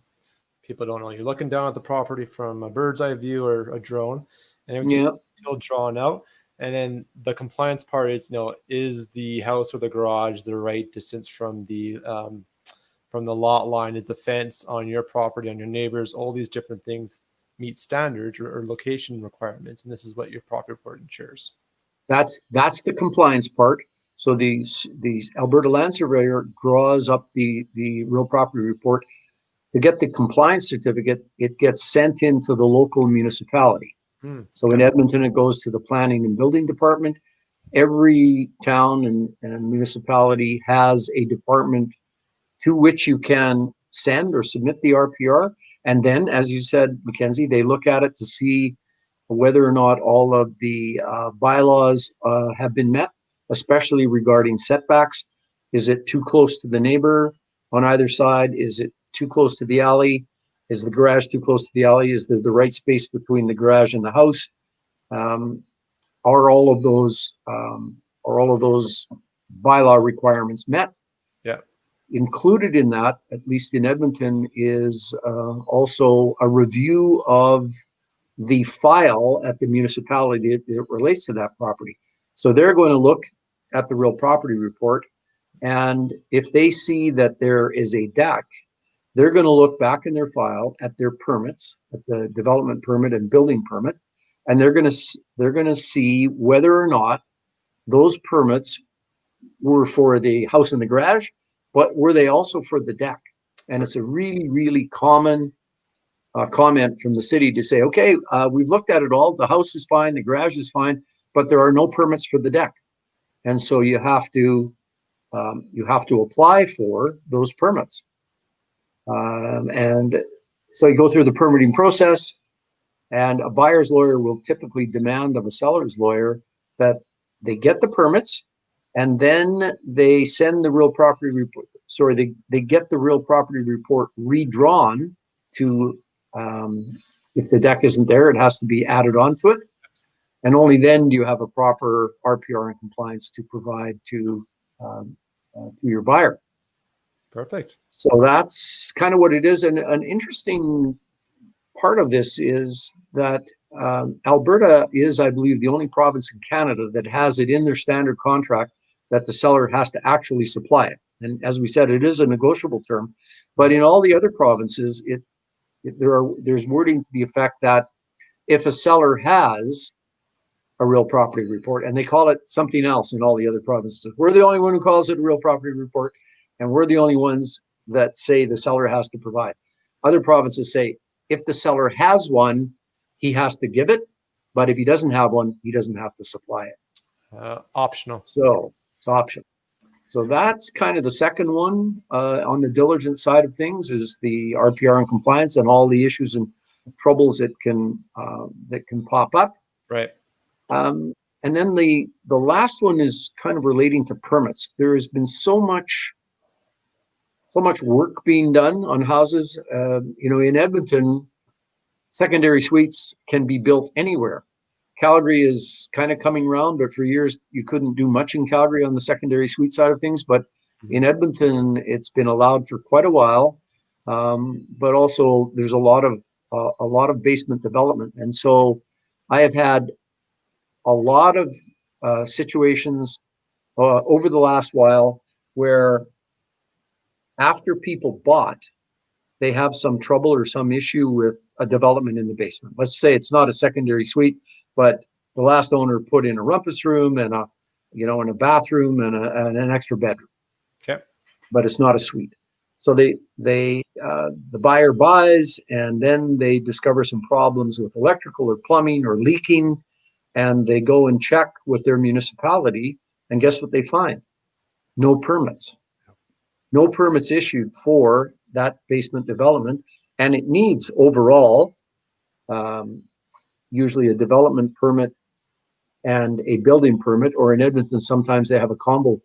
Speaker 1: people who don't know. You're looking down at the property from a bird's eye view or a drone, and everything's still drawn out. And then the compliance part is, is the house or the garage the right distance from the lot line? Is the fence on your property, on your neighbors? All these different things meet standards or location requirements, and this is what your property report ensures. That's
Speaker 3: the compliance part. So these Alberta land surveyor draws up the real property report. To get the compliance certificate, it gets sent into the local municipality. So in Edmonton, it goes to the planning and building department. Every town and municipality has a department to which you can send or submit the RPR. And then, as you said, Mackenzie, they look at it to see whether or not all of the bylaws have been met, especially regarding setbacks. Is it too close to the neighbor on either side? Is it too close to the alley? Is the garage too close to the alley? Is there the right space between the garage and the house? Are all of those bylaw requirements met?
Speaker 1: Yeah.
Speaker 3: Included in that, at least in Edmonton, is also a review of the file at the municipality that relates to that property. So they're going to look at the real property report, and if they see that there is a deck, they're going to look back in their file at their permits, at the development permit and building permit, and they're going to see whether or not those permits were for the house and the garage, but were they also for the deck? And it's a really, really common comment from the city to say, okay, we've looked at it all. The house is fine, the garage is fine, but there are no permits for the deck, and so you have to apply for those permits. And so you go through the permitting process, and a buyer's lawyer will typically demand of a seller's lawyer that they get the permits, and then they send the real property report. Sorry, they get the real property report redrawn to, if the deck isn't there, it has to be added onto it. And only then do you have a proper RPR and compliance to provide to your buyer.
Speaker 1: Perfect.
Speaker 3: So that's kind of what it is. And an interesting part of this is that Alberta is, I believe, the only province in Canada that has it in their standard contract that the seller has to actually supply it. And as we said, it is a negotiable term. But in all the other provinces, there's wording to the effect that if a seller has a real property report, and they call it something else in all the other provinces, we're the only one who calls it a real property report, and we're the only ones that say the seller has to provide. Other provinces say if the seller has one, he has to give it, but if he doesn't have one, he doesn't have to supply it.
Speaker 1: Optional.
Speaker 3: So it's optional. So that's kind of the second one on the diligence side of things, is the RPR and compliance and all the issues and troubles that can pop up.
Speaker 1: Right.
Speaker 3: And then the last one is kind of relating to permits. There has been so much work being done on houses. In Edmonton, secondary suites can be built anywhere. Calgary is kind of coming around, but for years you couldn't do much in Calgary on the secondary suite side of things. But in Edmonton, it's been allowed for quite a while. But also there's a lot of basement development, and so I have had a lot of situations over the last while where after people bought, they have some trouble or some issue with a development in the basement. Let's say it's not a secondary suite, but the last owner put in a rumpus room and a bathroom and an extra bedroom.
Speaker 1: Okay.
Speaker 3: But it's not a suite. So the buyer buys, and then they discover some problems with electrical or plumbing or leaking, and they go and check with their municipality, and guess what they find? No permits. No permits issued for that basement development, and it needs overall usually a development permit and a building permit, or in Edmonton sometimes they have a combo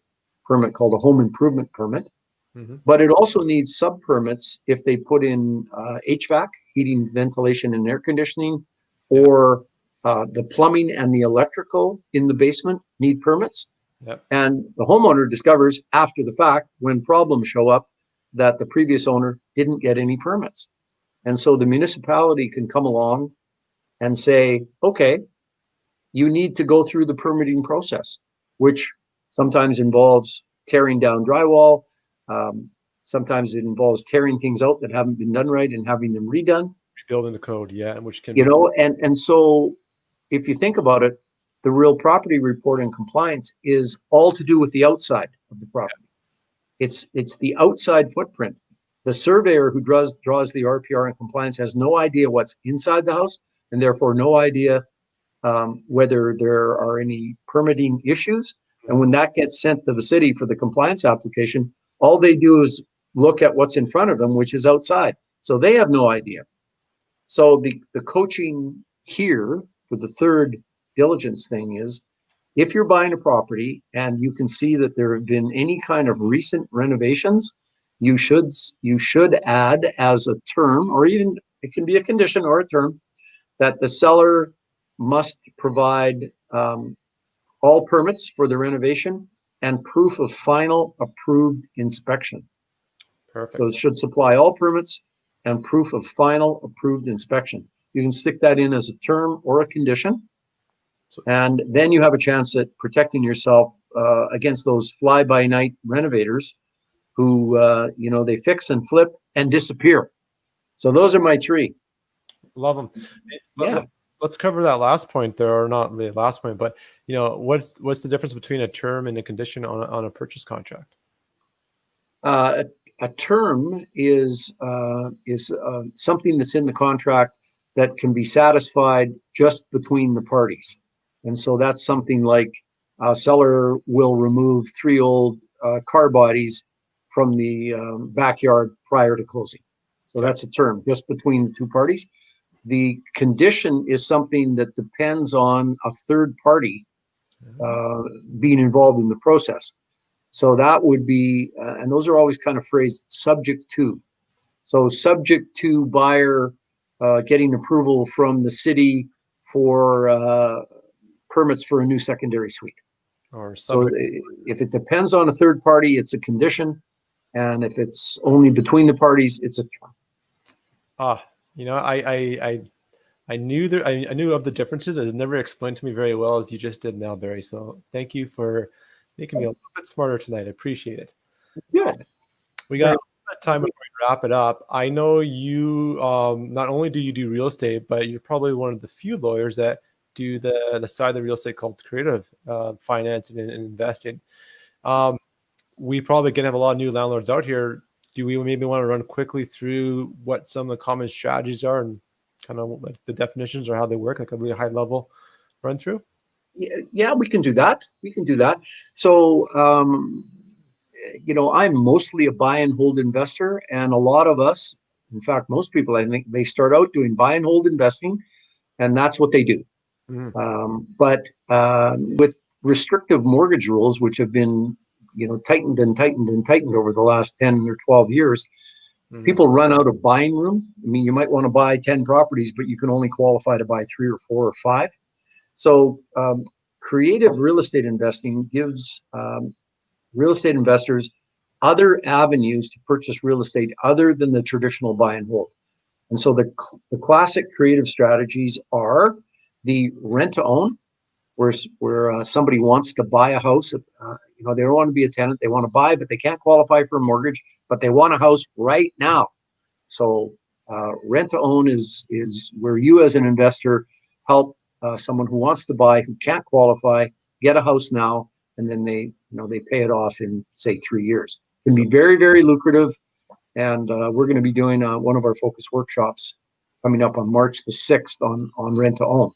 Speaker 3: permit called a home improvement permit. Mm-hmm. But it also needs sub permits if they put in HVAC, heating, ventilation, and air conditioning, or the plumbing and the electrical in the basement need permits. Yep. And the homeowner discovers after the fact, when problems show up, that the previous owner didn't get any permits. And so the municipality can come along and say, okay, you need to go through the permitting process, which sometimes involves tearing down drywall. Sometimes it involves tearing things out that haven't been done right and having them redone.
Speaker 1: Building the code, yeah, which can
Speaker 3: and so if you think about it, the real property report and compliance is all to do with the outside of the property. It's the outside footprint. The surveyor who draws the RPR and compliance has no idea what's inside the house, and therefore no idea whether there are any permitting issues. And when that gets sent to the city for the compliance application, all they do is look at what's in front of them, which is outside. So they have no idea. So the coaching here for the third diligence thing is, if you're buying a property and you can see that there have been any kind of recent renovations, you should add as a term, or even it can be a condition or a term, that the seller must provide all permits for the renovation and proof of final approved inspection. Perfect. So it should supply all permits and proof of final approved inspection. You can stick that in as a term or a condition. And then you have a chance at protecting yourself against those fly-by-night renovators who, they fix and flip and disappear. So those are my three.
Speaker 1: Love them.
Speaker 3: Yeah.
Speaker 1: Let's cover that last point there, or not the last point, but what's the difference between a term and a condition on a purchase contract?
Speaker 3: A term is something that's in the contract that can be satisfied just between the parties. And so that's something like a seller will remove 3 old car bodies from the backyard prior to closing. So that's a term just between the two parties. The condition is something that depends on a third party being involved in the process. So that would be, and those are always kind of phrased subject to. So subject to buyer getting approval from the city for permits for a new secondary suite. So if it depends on a third party, it's a condition. And if it's only between the parties, it's a term.
Speaker 1: I knew of the differences. It was never explained to me very well as you just did now, Barry. So thank you for making me a little bit smarter tonight. I appreciate it.
Speaker 3: Good.
Speaker 1: We got time before we wrap it up. I know you not only do you do real estate, but you're probably one of the few lawyers that do the side of the real estate called creative financing and investing. We probably going to have a lot of new landlords out here. Do we maybe want to run quickly through what some of the common strategies are and kind of like the definitions or how they work, like a really high level run through?
Speaker 3: Yeah, we can do that. So I'm mostly a buy and hold investor, and a lot of us, in fact, most people, I think they start out doing buy and hold investing, and that's what they do. But with restrictive mortgage rules, which have been, tightened and tightened and tightened over the last 10 or 12 years, people run out of buying room. I mean, you might want to buy 10 properties, but you can only qualify to buy 3 or 4 or 5. So creative real estate investing gives real estate investors other avenues to purchase real estate other than the traditional buy and hold. And so the classic creative strategies are the rent to own, where somebody wants to buy a house. They don't want to be a tenant. They want to buy, but they can't qualify for a mortgage, but they want a house right now. So rent to own is where you as an investor help someone who wants to buy, who can't qualify, get a house now, and then they pay it off in, say, 3 years. It can be very, very lucrative. And we're going to be doing one of our focus workshops coming up on March the 6th on rent to own.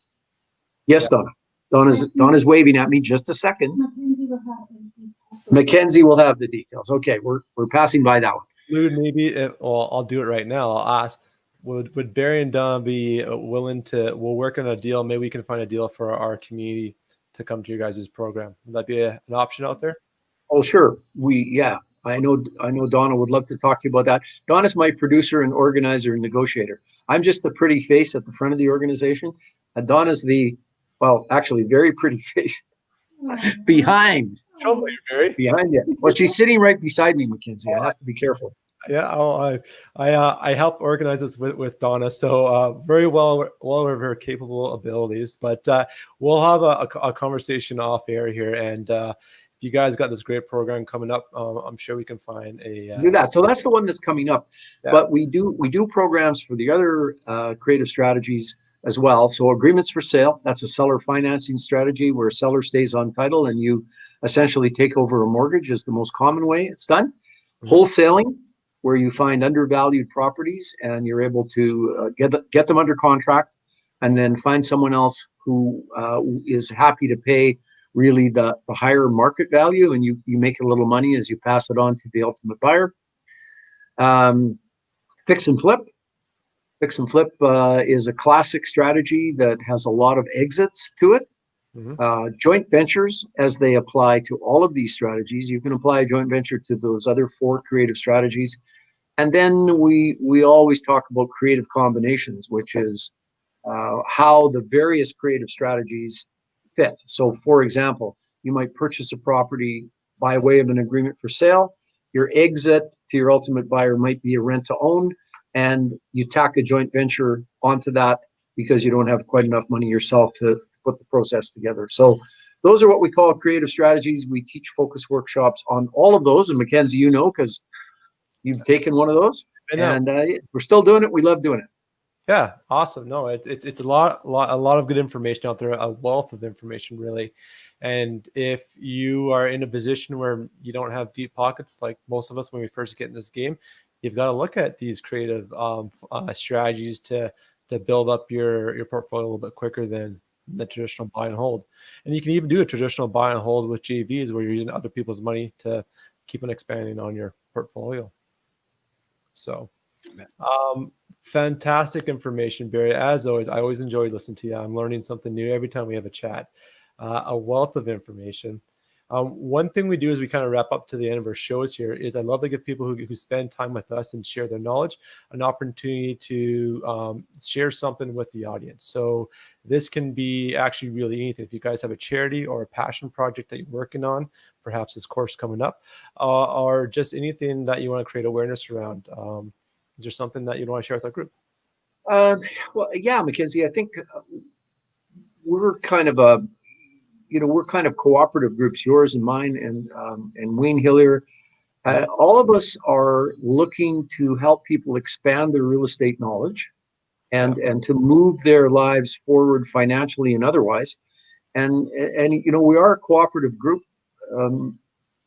Speaker 3: Yes, Donna. Donna's waving at me. Just a second.
Speaker 4: Mackenzie will have those details.
Speaker 3: Mackenzie will have the details. Okay, we're passing by that one.
Speaker 1: Lude, maybe I'll do it right now. I'll ask, would Barry and Donna be willing to, we'll work on a deal. Maybe we can find a deal for our community to come to your guys' program. Would that be an option out there?
Speaker 3: Oh, sure. I know Donna would love to talk to you about that. Donna's my producer and organizer and negotiator. I'm just the pretty face at the front of the organization. Donna's actually very pretty face behind.
Speaker 1: Show me, Barry.
Speaker 3: Behind you. Well, she's sitting right beside me, Mackenzie. I have to be careful.
Speaker 1: Yeah, I help organize this with Donna, so very well of her capable abilities. But we'll have a conversation off air here, and if you guys got this great program coming up, I'm sure we can find a
Speaker 3: do that. So that's the one that's coming up. Yeah. But we do programs for the other creative strategies as well. So agreements for sale, that's a seller financing strategy where a seller stays on title and you essentially take over a mortgage is the most common way it's done. Wholesaling, where you find undervalued properties and you're able to get them under contract and then find someone else who is happy to pay really the higher market value, and you make a little money as you pass it on to the ultimate buyer. Fix and flip. Fix and flip is a classic strategy that has a lot of exits to it. Joint ventures, as they apply to all of these strategies, you can apply a joint venture to those other 4 creative strategies. And then we always talk about creative combinations, which is how the various creative strategies fit. So, for example, you might purchase a property by way of an agreement for sale. Your exit to your ultimate buyer might be a rent to own, and you tack a joint venture onto that because you don't have quite enough money yourself to put the process together. So those are what we call creative strategies. We teach focus workshops on all of those. And Mackenzie, because you've taken one of those, and we're still doing it. We love doing it.
Speaker 1: Yeah, awesome. No, it's a lot of good information out there, a wealth of information, really. And if you are in a position where you don't have deep pockets, like most of us when we first get in this game, you've got to look at these creative strategies to build up your portfolio a little bit quicker than the traditional buy and hold. And you can even do a traditional buy and hold with JVs where you're using other people's money to keep on expanding on your portfolio. So fantastic information, Barry. As always, I always enjoy listening to you. I'm learning something new every time we have a chat. A wealth of information. One thing we do as we kind of wrap up to the end of our shows here is I love to give people who spend time with us and share their knowledge an opportunity to share something with the audience. So this can be actually really anything. If you guys have a charity or a passion project that you're working on, perhaps this course coming up, or just anything that you want to create awareness around. Is there something that you want to share with our group?
Speaker 3: Well, yeah, Mackenzie, I think we're kind of we're kind of cooperative groups, yours and mine, and Wayne Hillier. All of us are looking to help people expand their real estate knowledge and to move their lives forward financially and otherwise. And we are a cooperative group.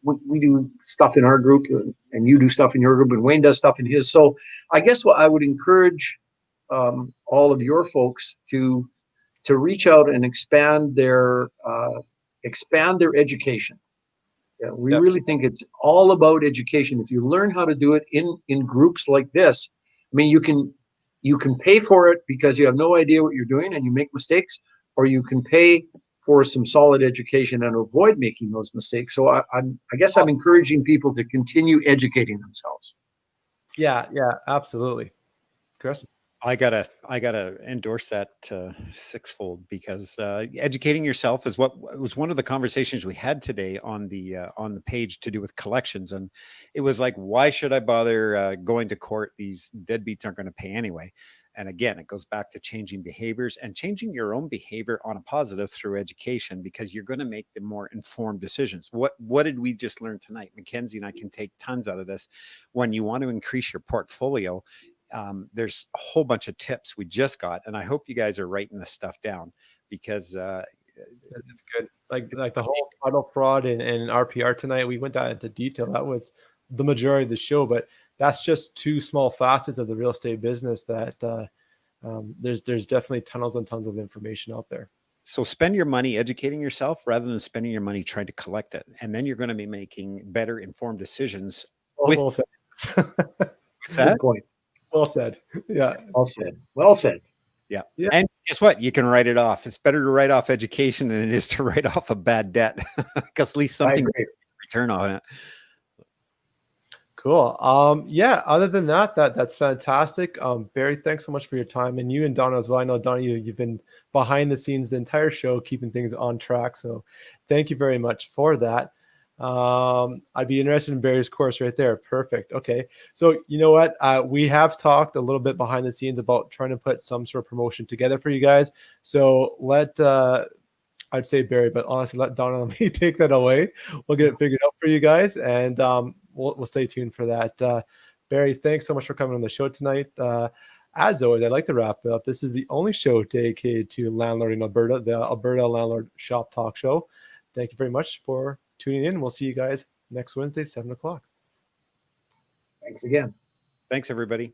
Speaker 3: We do stuff in our group, and you do stuff in your group, and Wayne does stuff in his. So I guess what I would encourage all of your folks to reach out and expand their education. Yeah, we
Speaker 1: Yep.
Speaker 3: really think it's all about education. If you learn how to do it in groups like this, I mean, you can pay for it because you have no idea what you're doing and you make mistakes, or you can pay for some solid education and avoid making those mistakes. So I guess I'm encouraging people to continue educating themselves.
Speaker 1: Yeah, absolutely. Chris?
Speaker 2: I gotta endorse that sixfold, because educating yourself is what was one of the conversations we had today on the page to do with collections, and it was like, why should I bother going to court? These deadbeats aren't going to pay anyway. And again, it goes back to changing behaviors and changing your own behavior on a positive through education, because you're going to make the more informed decisions. What did we just learn tonight? Mackenzie and I can take tons out of this. When you want to increase your portfolio, there's a whole bunch of tips we just got, and I hope you guys are writing this stuff down, because
Speaker 1: It's good. Like the whole title fraud and RPR tonight, we went that into detail. That was the majority of the show, but that's just two small facets of the real estate business that there's definitely tons and tons of information out there.
Speaker 2: so spend your money educating yourself rather than spending your money trying to collect it, and then you're going to be making better informed decisions.
Speaker 1: Well said.
Speaker 2: What's that?
Speaker 3: Good point.
Speaker 1: Well said. Yeah.
Speaker 3: Well said. Well said.
Speaker 2: Yeah.
Speaker 1: Yeah.
Speaker 2: And guess what? You can write it off. It's better to write off education than it is to write off a bad debt, because at least
Speaker 3: I
Speaker 2: something
Speaker 3: agree.
Speaker 2: return on it.
Speaker 1: Cool. Yeah, other than that's fantastic. Barry, thanks so much for your time, and you and Donna as well. I know, Donna, you've been behind the scenes the entire show, keeping things on track. So thank you very much for that. I'd be interested in Barry's course right there. Perfect. Okay. So you know what? We have talked a little bit behind the scenes about trying to put some sort of promotion together for you guys. So I'd say Barry, but honestly, let Donna and me take that away. We'll get it figured out for you guys, and we'll stay tuned for that. Barry, thanks so much for coming on the show tonight. As always, I'd like to wrap it up. This is the only show dedicated to landlording in Alberta, the Alberta Landlord Shop Talk Show. Thank you very much for tuning in. We'll see you guys next Wednesday, 7 o'clock.
Speaker 3: Thanks again.
Speaker 2: Thanks, everybody.